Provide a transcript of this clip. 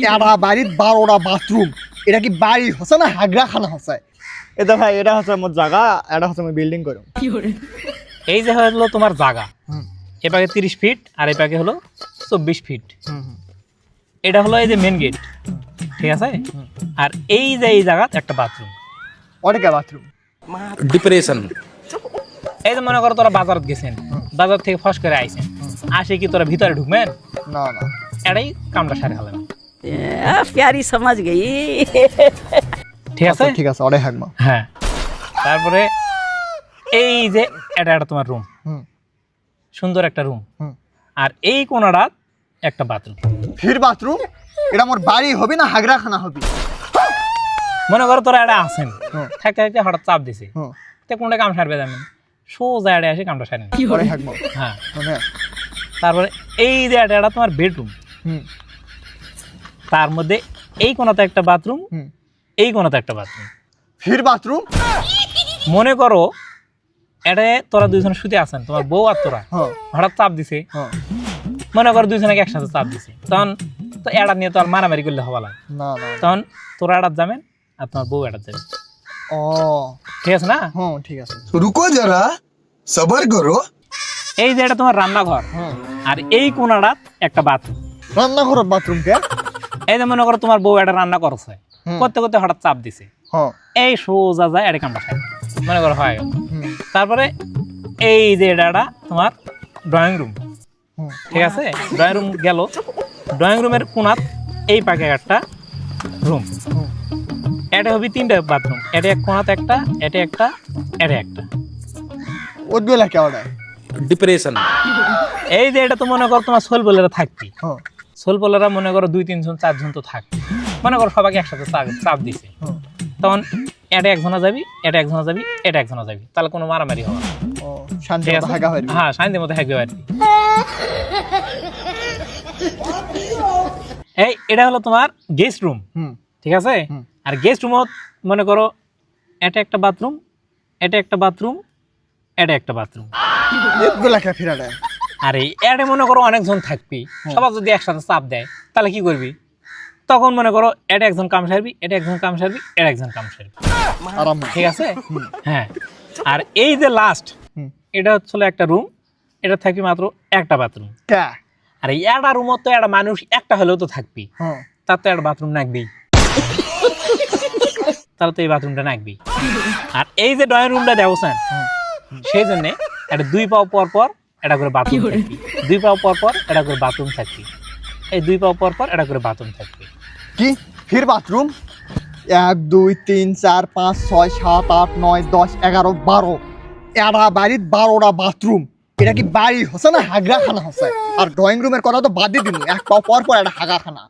এরা বাড়ির 12টা বাথরুম, এটা কি বাড়ি হচ্ছে না হাগরাখানা হচ্ছে? এটা ভাই এটা হচ্ছে মোর জায়গা, এটা হচ্ছে আমি বিল্ডিং করব। এই যে হলো তোমার জায়গা, এ পাকে 30 ফিট আর এই পাকে হলো 24 ফিট। এটা হলো এই যে মেন গেট, ঠিক আছে? আর এই যে এই জায়গাত একটা বাথরুম। অনেক বাথরুম। ডিপ্রেশন। এই যে মনে করো তোরা বাজারত গেছেন, বাজার থেকে ফস করে আইছেন, আসে কি তোরা ভিতরে ঢুকবেন? না না, এটাই কামটা সারে হলেন। प्यारी समझ गई। ঠিক আছে? ঠিক আছে, অনেক হাগমা। হ্যাঁ। তারপরে এই যে এটা একটা তোমার রুম, সুন্দর একটা রুম, আর এই কোনাটা একটা বাথরুম। ফির বাথরুম? এটা মোর বাড়ি হবে না হাগরাখানা হবে? মনে করো তোরা এটা আছেন, থাকতে থাকতে হঠাৎ চাপ দিছে, হ্যাঁ, তো কোনটা কাম সারবে জানেন? সোজা এটা এসে কামটা সারেন। অনেক হাগমা। হ্যাঁ। হ্যাঁ। তারপরে এই যে এটা তোমার বেডরুম, তার মধ্যে এই কোনাতে একটা বাথরুম, এই কোনাতে একটা বাথরুম। ফির বাথরুম? মনে করো এটা তোরা দুইজন শুতে আছেন, তোমার বউ আর তোরা, হ্যাঁ হঠাৎ চাপ দিছে, হ্যাঁ। মনে করো দুইজনকে একসাথে চাপ দিছে, তখন তো এটা নিয়ে তো আর মারামারি করলে হওয়া লাগে। না না। তখন তোরা এটাত যাবেন আর তোমার বউ এটাত যাবে। ও ঠিক আছে না? হ্যাঁ ঠিক আছে। रुको जरा सबर करो। এই যে এটা তোমার রান্নাঘর, আর এই কোনাটা একটা বাথরুম। রান্নাঘরের বাথরুম কে? এই যে মনে করো তোমার বউ এটা রান্না করছে, করতে করতে হঠাৎ চাপ দিছে, হ্যাঁ। এই সোজা যায় এটা কামটা খায়, মনে করো হয়ে গেল। তারপরে এই যে এটা তোমার ড্রয়িং রুম, ঠিক আছে? ড্রয়িং রুম গেল, ড্রয়িং রুমের কোনাত এই পাকে একটা রুম, এটা হবে 3টা বাথরুম, এটা এক কোনাতে একটা, এটা একটা, এটা একটা। ওগুলা কে ওটা? डिप्रेशन। এই যে এটা তো মনে করো তোমার সোল বলেরা থাকবি, হ্যাঁ সোল বলেরা মনে করো 2-3 জন 4 জন তো থাকবে, মনে করো সবাইকে একসাথে চাপ দিছে, তখন এটা একজনা যাবি, এটা একজনা যাবি, এটা একজনা যাবি, তাহলে কোনো মারামারি হবে না। ও শান্তি ঠিক মতো আছে? হাগা হয়। হ্যাঁ, শান্তির মতো থাকবে আর কি। এই এটা হলো তোমার গেস্ট রুম, ঠিক আছে? আর গেস্ট রুমত মনে করো এটা একটা বাথরুম, এটা একটা বাথরুম, এটা একটা বাথরুম। ওগুলা কে ফিরা দেয়? আর এই এটা মনে করো অনেকজন থাকবি, সবার যদি একসাথে চাপ দেয় তাহলে কি করবি? তখন মনে করো এটা একজন কাম সারবি, এটা একজন কাম সারবি, এটা একজন কাম সারবি, আরাম। ঠিক আছে? হ্যাঁ। আর এই যে লাস্ট, এটা হচ্ছিল একটা রুম, এটা থাকবি মাত্র একটা বাথরুম। কে? আর এই একটা রুমত তো একটা মানুষ একটা হলেও তো থাকবি, হ্যাঁ। তার তো একটা বাথরুম নাকবি, তাহলে তো এই বাথরুমটা নাকবি। আর এই যে ড্রয়িং রুমটা দেখছেন, সেই জন্য এটা 2 পাও পর পর এটা করে বাথরুম থাকবি, 2 পাও পর পর এটা করে বাথরুম থাকবি, এই 2 পাও পর পর এটা করে বাথরুম থাকবি। কি ফির বাথরুম? 1 2 3 4 5 6 7 8 9 10 11 12, এরা বাড়ির 12টা বাথরুম, এটা কি বাড়ি হচ্ছে না হাগরাখানা হচ্ছে? আর ড্রয়িং রুমের কথা তো বাদ দিয়ে দিন, এক পাও পর পর এটা হাগাখানা।